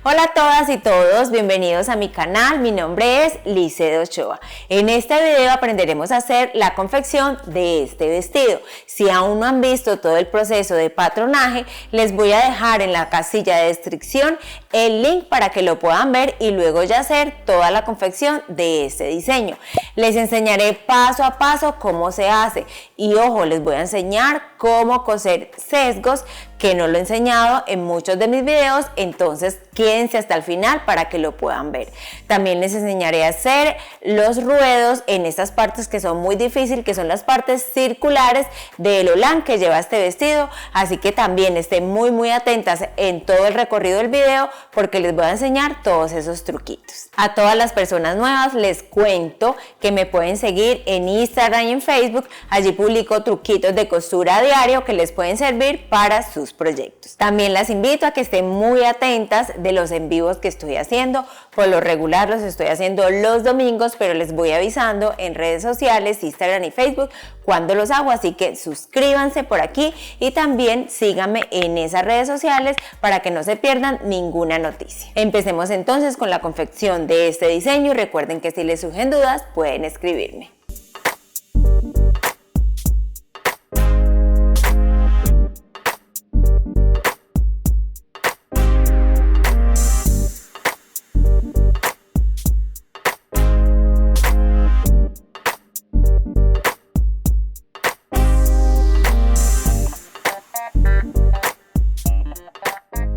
Hola a todas y todos, bienvenidos a mi canal, mi nombre es Lice Ochoa. En este video aprenderemos a hacer la confección de este vestido. Si aún no han visto todo el proceso de patronaje, les voy a dejar en la casilla de descripción el link para que lo puedan ver y luego ya hacer toda la confección de este diseño. Les enseñaré paso a paso cómo se hace y ojo, les voy a enseñar cómo coser sesgos que no lo he enseñado en muchos de mis videos, entonces quédense hasta el final para que lo puedan ver. También les enseñaré a hacer los ruedos en estas partes que son muy difíciles, que son las partes circulares del holán que lleva este vestido, así que también estén muy atentas en todo el recorrido del video porque les voy a enseñar todos esos truquitos. A todas las personas nuevas les cuento que me pueden seguir en Instagram y en Facebook, allí publico truquitos de costura a diario que les pueden servir para sus proyectos. También las invito a que estén muy atentas de los en vivos que estoy haciendo. Por lo regular los estoy haciendo los domingos, pero les voy avisando en redes sociales, Instagram y Facebook cuando los hago, así que suscríbanse por aquí y también síganme en esas redes sociales para que no se pierdan ninguna noticia. Empecemos entonces con la confección de este diseño y recuerden que si les surgen dudas pueden escribirme.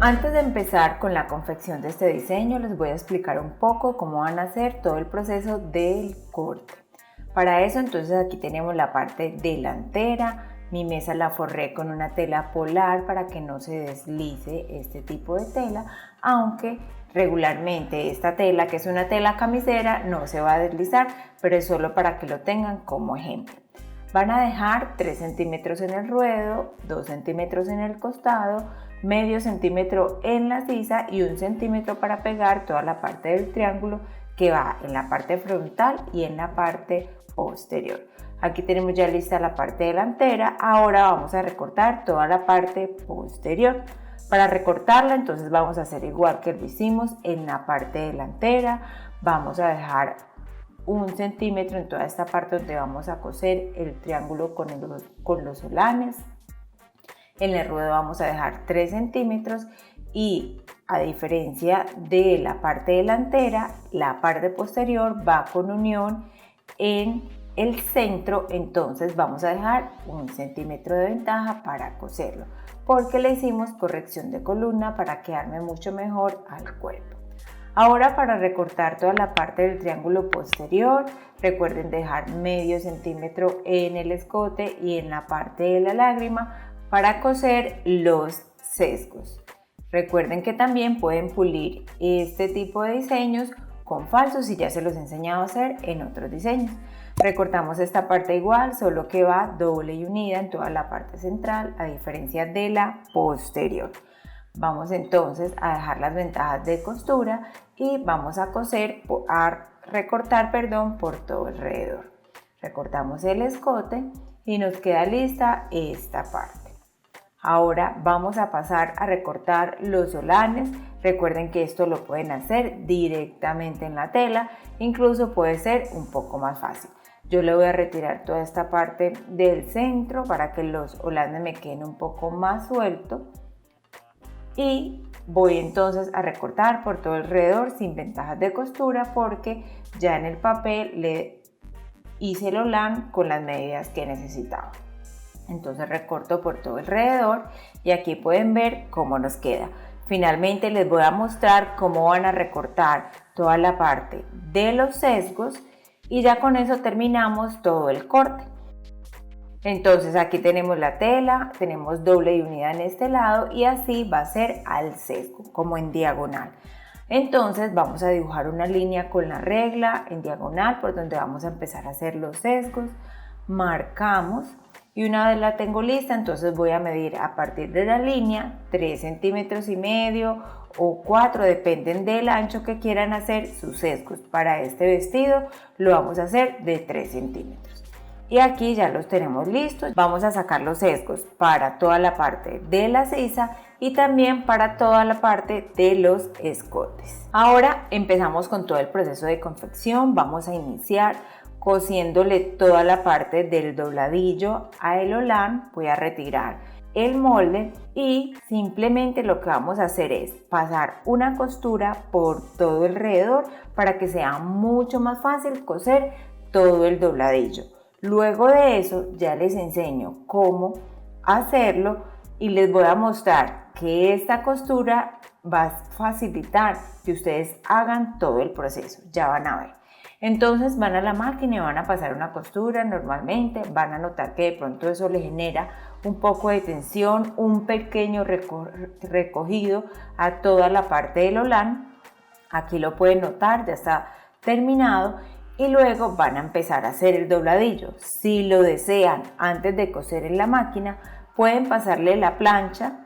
Antes de empezar con la confección de este diseño, les voy a explicar un poco cómo van a hacer todo el proceso del corte. Para eso, entonces aquí tenemos la parte delantera. Mi mesa la forré con una tela polar para que no se deslice este tipo de tela, aunque regularmente esta tela, que es una tela camisera, no se va a deslizar, pero es solo para que lo tengan como ejemplo. Van a dejar 3 centímetros en el ruedo, 2 centímetros en el costado, medio centímetro en la sisa y 1 centímetro para pegar toda la parte del triángulo que va en la parte frontal y en la parte posterior. Aquí tenemos ya lista la parte delantera, ahora vamos a recortar toda la parte posterior. Para recortarla entonces vamos a hacer igual que lo hicimos en la parte delantera, vamos a dejar 1 centímetro en toda esta parte donde vamos a coser el triángulo con los holanes. En el ruedo vamos a dejar 3 centímetros y a diferencia de la parte delantera, la parte posterior va con unión en el centro, entonces vamos a dejar 1 centímetro de ventaja para coserlo, porque le hicimos corrección de columna para quedarme mucho mejor al cuerpo. Ahora para recortar toda la parte del triángulo posterior, recuerden dejar medio centímetro en el escote y en la parte de la lágrima para coser los sesgos. Recuerden que también pueden pulir este tipo de diseños con falsos y ya se los he enseñado a hacer en otros diseños. Recortamos esta parte igual, solo que va doble y unida en toda la parte central, a diferencia de la posterior. Vamos entonces a dejar las ventajas de costura y vamos a recortar por todo alrededor. Recortamos el escote y nos queda lista esta parte. Ahora vamos a pasar a recortar los holanes. Recuerden que esto lo pueden hacer directamente en la tela, incluso puede ser un poco más fácil. Yo le voy a retirar toda esta parte del centro para que los holanes me queden un poco más sueltos. Y voy entonces a recortar por todo alrededor sin ventajas de costura porque ya en el papel le hice el holán con las medidas que necesitaba. Entonces recorto por todo alrededor y aquí pueden ver cómo nos queda. Finalmente les voy a mostrar cómo van a recortar toda la parte de los sesgos y ya con eso terminamos todo el corte. Entonces aquí tenemos la tela, tenemos doble y unida en este lado y así va a ser al sesgo, como en diagonal. Entonces vamos a dibujar una línea con la regla en diagonal por donde vamos a empezar a hacer los sesgos. Marcamos y una vez la tengo lista, entonces voy a medir a partir de la línea 3 centímetros y medio o 4, dependen del ancho que quieran hacer sus sesgos. Para este vestido lo vamos a hacer de 3 centímetros. Y aquí ya los tenemos listos. Vamos a sacar los sesgos para toda la parte de la sisa y también para toda la parte de los escotes. Ahora empezamos con todo el proceso de confección. Vamos a iniciar cosiéndole toda la parte del dobladillo a el holán. Voy a retirar el molde y simplemente lo que vamos a hacer es pasar una costura por todo alrededor para que sea mucho más fácil coser todo el dobladillo. Luego de eso ya les enseño cómo hacerlo y les voy a mostrar que esta costura va a facilitar que ustedes hagan todo el proceso, ya van a ver. Entonces van a la máquina y van a pasar una costura normalmente, van a notar que de pronto eso les genera un poco de tensión, un pequeño recogido a toda la parte del holán. Aquí lo pueden notar, ya está terminado. Y luego van a empezar a hacer el dobladillo. Si lo desean antes de coser en la máquina, pueden pasarle la plancha,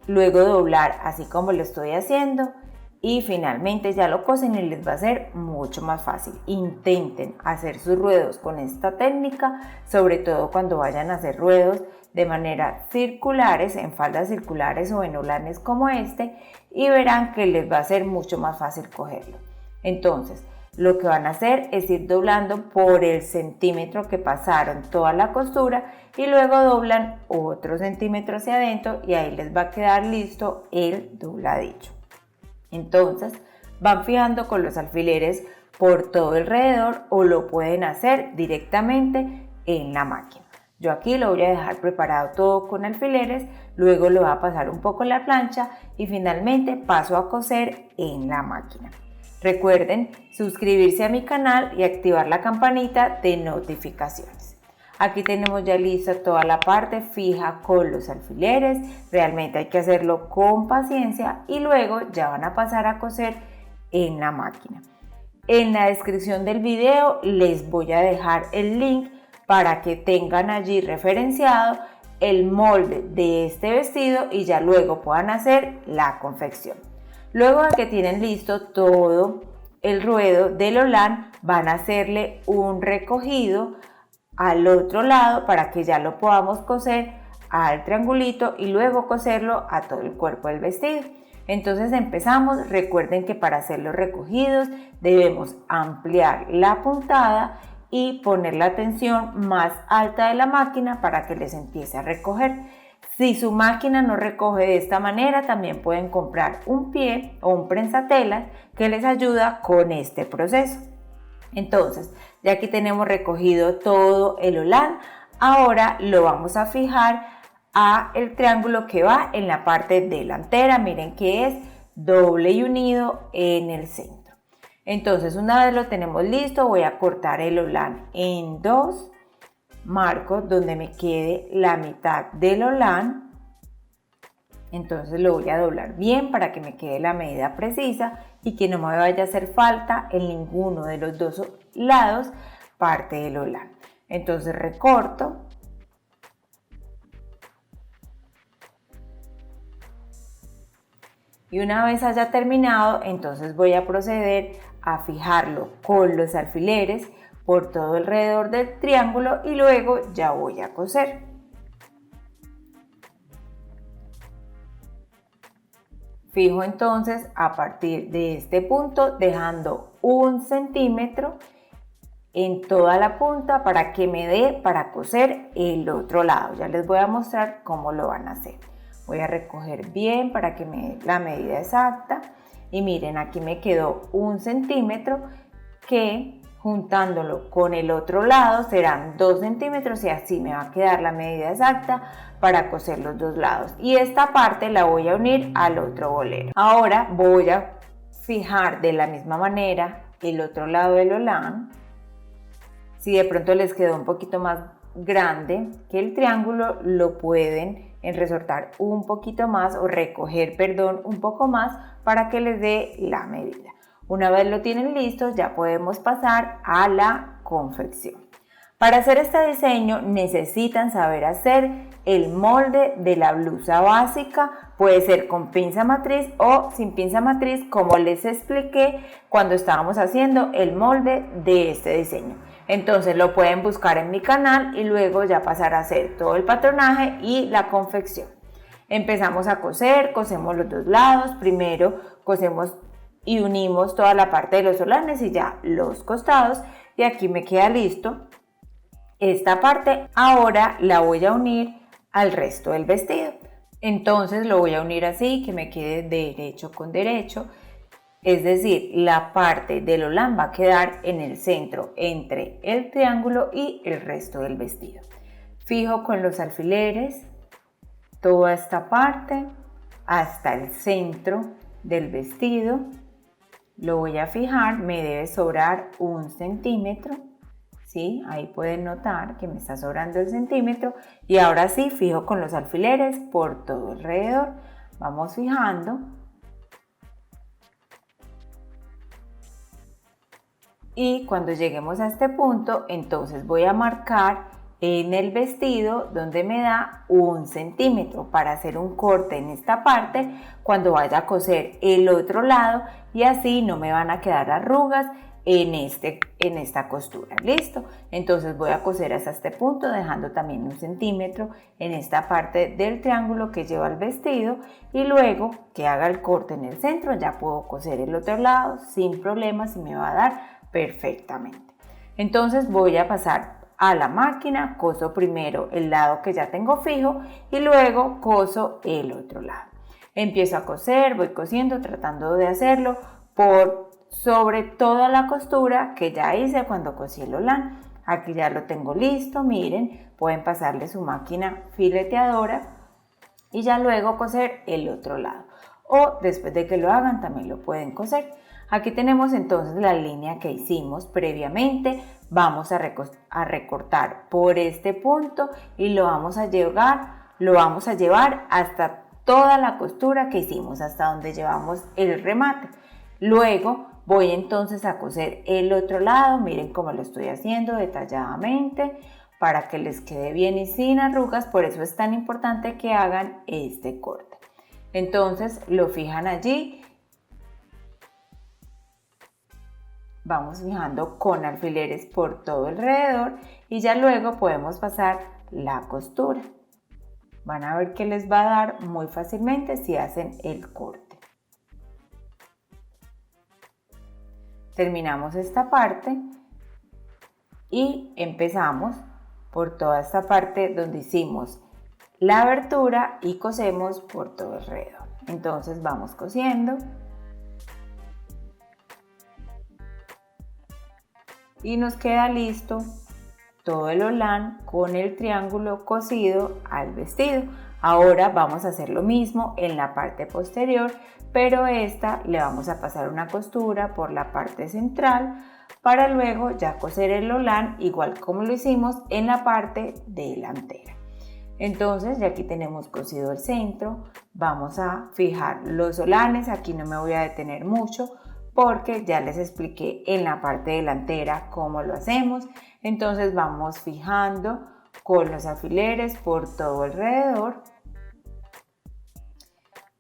luego doblar así como lo estoy haciendo y finalmente ya lo cosen y les va a ser mucho más fácil. Intenten hacer sus ruedos con esta técnica, sobre todo cuando vayan a hacer ruedos de manera circulares, en faldas circulares o en holanes como este, y verán que les va a ser mucho más fácil cogerlo. Entonces, lo que van a hacer es ir doblando por el centímetro que pasaron toda la costura y luego doblan otro centímetro hacia adentro y ahí les va a quedar listo el dobladillo. Entonces van fijando con los alfileres por todo alrededor o lo pueden hacer directamente en la máquina. Yo aquí lo voy a dejar preparado todo con alfileres, luego lo voy a pasar un poco en la plancha y finalmente paso a coser en la máquina. Recuerden suscribirse a mi canal y activar la campanita de notificaciones. Aquí tenemos ya lista toda la parte fija con los alfileres. Realmente hay que hacerlo con paciencia y luego ya van a pasar a coser en la máquina. En la descripción del video les voy a dejar el link para que tengan allí referenciado el molde de este vestido y ya luego puedan hacer la confección. Luego de que tienen listo todo el ruedo del holán, van a hacerle un recogido al otro lado para que ya lo podamos coser al triangulito y luego coserlo a todo el cuerpo del vestido. Entonces empezamos. Recuerden que para hacer los recogidos debemos ampliar la puntada y poner la tensión más alta de la máquina para que les empiece a recoger. Si su máquina no recoge de esta manera, también pueden comprar un pie o un prensatelas que les ayuda con este proceso. Entonces, ya aquí tenemos recogido todo el holán, ahora lo vamos a fijar a el triángulo que va en la parte delantera. Miren que es doble y unido en el centro. Entonces, una vez lo tenemos listo, voy a cortar el holán en dos. Marco donde me quede la mitad del holán, entonces lo voy a doblar bien para que me quede la medida precisa y que no me vaya a hacer falta en ninguno de los dos lados parte del holán. Entonces recorto y una vez haya terminado, entonces voy a proceder a fijarlo con los alfileres por todo alrededor del triángulo y luego ya voy a coser. Fijo entonces a partir de este punto dejando 1 centímetro en toda la punta para que me dé para coser el otro lado. Ya les voy a mostrar cómo lo van a hacer. Voy a recoger bien para que me dé la medida exacta y miren, aquí me quedó 1 centímetro que juntándolo con el otro lado serán 2 centímetros y así me va a quedar la medida exacta para coser los dos lados. Y esta parte la voy a unir al otro bolero. Ahora voy a fijar de la misma manera el otro lado del holán. Si de pronto les quedó un poquito más grande que el triángulo, lo pueden resortar un poquito más o recoger, perdón, un poco más para que les dé la medida. Una vez lo tienen listo, ya podemos pasar a la confección. Para hacer este diseño necesitan saber hacer el molde de la blusa básica. Puede ser con pinza matriz o sin pinza matriz, como les expliqué cuando estábamos haciendo el molde de este diseño. Entonces lo pueden buscar en mi canal y luego ya pasar a hacer todo el patronaje y la confección. Empezamos a coser, cosemos los dos lados, primero cosemos y unimos toda la parte de los solanes y ya los costados, y aquí me queda listo esta parte. Ahora la voy a unir al resto del vestido. Entonces lo voy a unir así, que me quede derecho con derecho, es decir, la parte del holán va a quedar en el centro entre el triángulo y el resto del vestido. Fijo con los alfileres toda esta parte hasta el centro del vestido. Lo voy a fijar, me debe sobrar 1 centímetro. ¿Sí? Ahí pueden notar que me está sobrando el centímetro, y ahora sí fijo con los alfileres por todo alrededor. Vamos fijando y cuando lleguemos a este punto, entonces voy a marcar en el vestido donde me da 1 centímetro para hacer un corte en esta parte cuando vaya a coser el otro lado, y así no me van a quedar arrugas en esta costura. Listo, entonces voy a coser hasta este punto, dejando también 1 centímetro en esta parte del triángulo que lleva el vestido, y luego que haga el corte en el centro ya puedo coser el otro lado sin problemas y me va a dar perfectamente. Entonces voy a pasar a la máquina, coso primero el lado que ya tengo fijo y luego coso el otro lado. Empiezo a coser, voy cosiendo, tratando de hacerlo por sobre toda la costura que ya hice cuando cosí el holán. Aquí ya lo tengo listo, miren, pueden pasarle su máquina fileteadora y ya luego coser el otro lado, o después de que lo hagan también lo pueden coser. Aquí tenemos entonces la línea que hicimos previamente. Vamos a recortar por este punto y lo vamos a llevar hasta toda la costura que hicimos, hasta donde llevamos el remate. Luego voy entonces a coser el otro lado, miren cómo lo estoy haciendo detalladamente para que les quede bien y sin arrugas. Por eso es tan importante que hagan este corte. Entonces lo fijan allí, vamos fijando con alfileres por todo alrededor y ya luego podemos pasar la costura. Van a ver que les va a dar muy fácilmente si hacen el corte. Terminamos esta parte y empezamos por toda esta parte donde hicimos la abertura y cosemos por todo alrededor. Entonces vamos cosiendo y nos queda listo todo el holán con el triángulo cosido al vestido. Ahora vamos a hacer lo mismo en la parte posterior, pero esta le vamos a pasar una costura por la parte central para luego ya coser el holán igual como lo hicimos en la parte delantera. Entonces ya aquí tenemos cosido el centro, vamos a fijar los holanes. Aquí no me voy a detener mucho porque ya les expliqué en la parte delantera cómo lo hacemos. Entonces vamos fijando con los alfileres por todo alrededor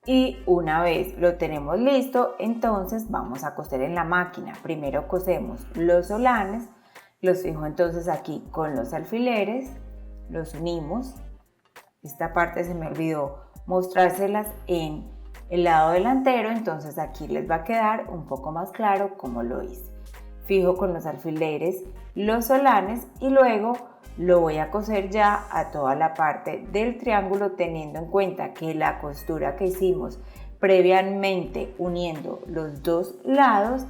y una vez lo tenemos listo, entonces vamos a coser en la máquina. Primero cosemos los holanes, los fijo entonces aquí con los alfileres, los unimos. Esta parte se me olvidó mostrárselas en el lado delantero, entonces aquí les va a quedar un poco más claro cómo lo hice. Fijo con los alfileres los solanes y luego lo voy a coser ya a toda la parte del triángulo, teniendo en cuenta que la costura que hicimos previamente uniendo los dos lados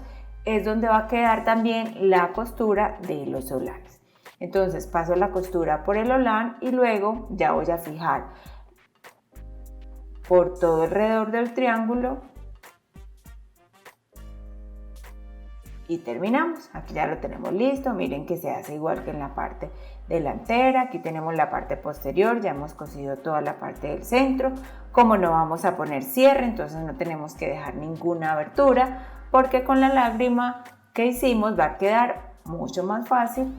es donde va a quedar también la costura de los solanes. Entonces paso la costura por el holán y luego ya voy a fijar por todo alrededor del triángulo y terminamos. Aquí ya lo tenemos listo, miren que se hace igual que en la parte delantera. Aquí tenemos la parte posterior, ya hemos cosido toda la parte del centro. Como no vamos a poner cierre, entonces no tenemos que dejar ninguna abertura, porque con la lágrima que hicimos va a quedar mucho más fácil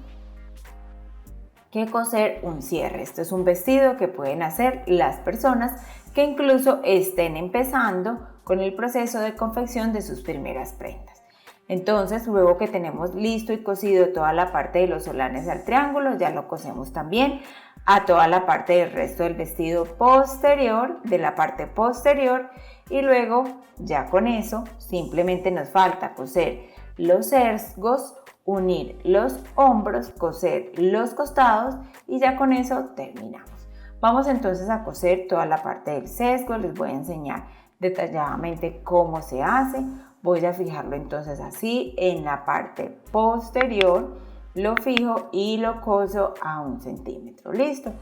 que coser un cierre. Esto es un vestido que pueden hacer las personas que incluso estén empezando con el proceso de confección de sus primeras prendas. Entonces, luego que tenemos listo y cosido toda la parte de los solanes al triángulo, ya lo cosemos también a toda la parte del resto del vestido posterior, de la parte posterior, y luego ya con eso simplemente nos falta coser los sesgos, unir los hombros, coser los costados y ya con eso terminamos. Vamos entonces a coser toda la parte del sesgo, les voy a enseñar detalladamente cómo se hace. Voy a fijarlo entonces así en la parte posterior, lo fijo y lo coso a 1 centímetro. Listo.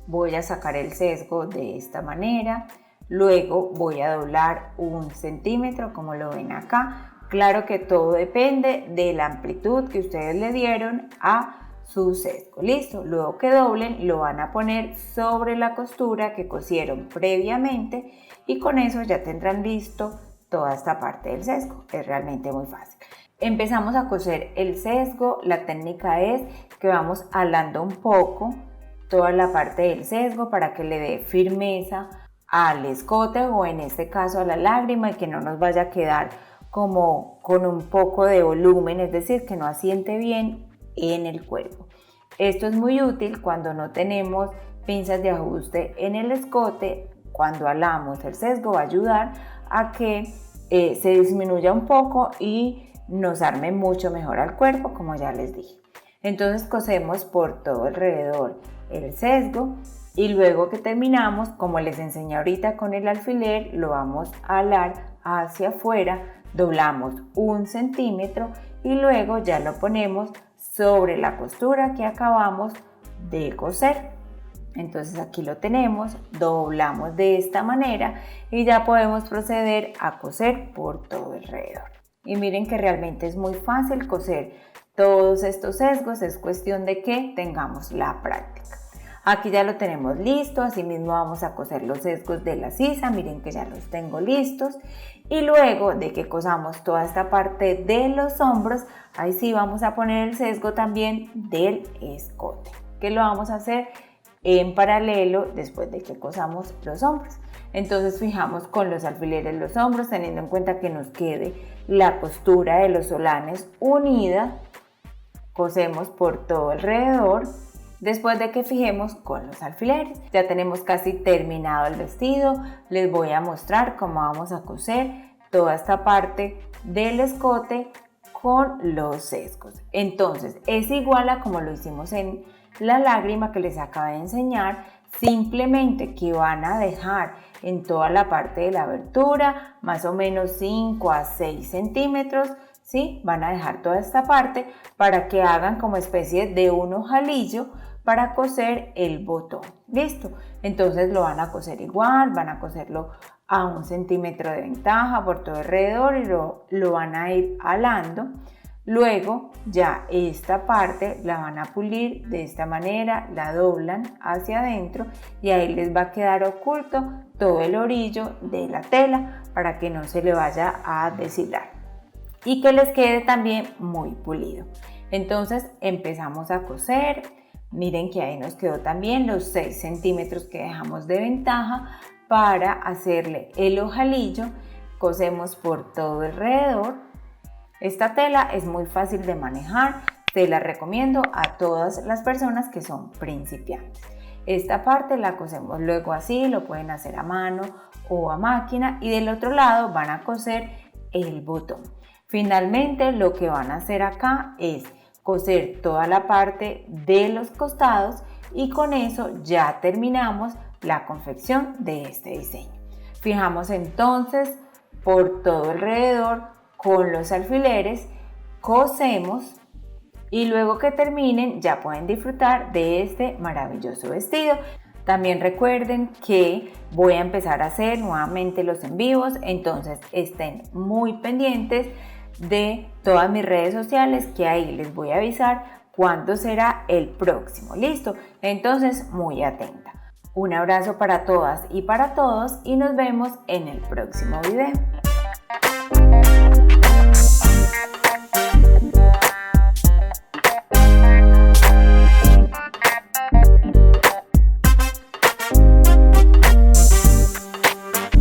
Voy a sacar el sesgo de esta manera, luego voy a doblar 1 centímetro como lo ven acá. Claro que todo depende de la amplitud que ustedes le dieron a su sesgo. Listo. Luego que doblen lo van a poner sobre la costura que cosieron previamente y con eso ya tendrán listo toda esta parte del sesgo. Es realmente muy fácil. Empezamos a coser el sesgo. La técnica es que vamos alando un poco toda la parte del sesgo para que le dé firmeza al escote o en este caso a la lágrima y que no nos vaya a quedar como con un poco de volumen, es decir, que no asiente bien en el cuerpo. Esto es muy útil cuando no tenemos pinzas de ajuste en el escote. Cuando alamos el sesgo va a ayudar a que se disminuya un poco y nos arme mucho mejor al cuerpo, como ya les dije. Entonces cosemos por todo alrededor el sesgo y luego que terminamos, como les enseñé ahorita con el alfiler, lo vamos a alar hacia afuera, doblamos 1 centímetro y luego ya lo ponemos sobre la costura que acabamos de coser. Entonces aquí lo tenemos, doblamos de esta manera y ya podemos proceder a coser por todo alrededor. Y miren que realmente es muy fácil coser todos estos sesgos, es cuestión de que tengamos la práctica. Aquí ya lo tenemos listo, así mismo vamos a coser los sesgos de la sisa, miren que ya los tengo listos. Y luego de que cosamos toda esta parte de los hombros, ahí sí vamos a poner el sesgo también del escote, que lo vamos a hacer en paralelo después de que cosamos los hombros. Entonces fijamos con los alfileres los hombros, teniendo en cuenta que nos quede la costura de los solanes unida. Cosemos por todo alrededor después de que fijemos con los alfileres. Ya tenemos casi terminado el vestido. Les voy a mostrar cómo vamos a coser toda esta parte del escote con los sesgos. Entonces es igual a como lo hicimos en la lágrima que les acabé de enseñar, simplemente que van a dejar en toda la parte de la abertura más o menos 5 a 6 centímetros, ¿sí? Van a dejar toda esta parte para que hagan como especie de un ojalillo para coser el botón. Listo. Entonces lo van a coser igual, van a coserlo a 1 centímetro de ventaja por todo alrededor y lo van a ir alando. Luego ya esta parte la van a pulir de esta manera, la doblan hacia adentro y ahí les va a quedar oculto todo el orillo de la tela para que no se le vaya a deshilachar y que les quede también muy pulido. Entonces empezamos a coser. Miren que ahí nos quedó también los 6 centímetros que dejamos de ventaja para hacerle el ojalillo. Cosemos por todo alrededor. Esta tela es muy fácil de manejar, te la recomiendo a todas las personas que son principiantes. Esta parte la cosemos luego así, lo pueden hacer a mano o a máquina y del otro lado van a coser el botón. Finalmente lo que van a hacer acá es coser toda la parte de los costados y con eso ya terminamos la confección de este diseño. Fijamos entonces por todo alrededor con los alfileres, cosemos y luego que terminen ya pueden disfrutar de este maravilloso vestido. También recuerden que voy a empezar a hacer nuevamente los en vivos, entonces estén muy pendientes de todas mis redes sociales que ahí les voy a avisar cuándo será el próximo. Listo, entonces muy atenta. Un abrazo para todas y para todos y nos vemos en el próximo video.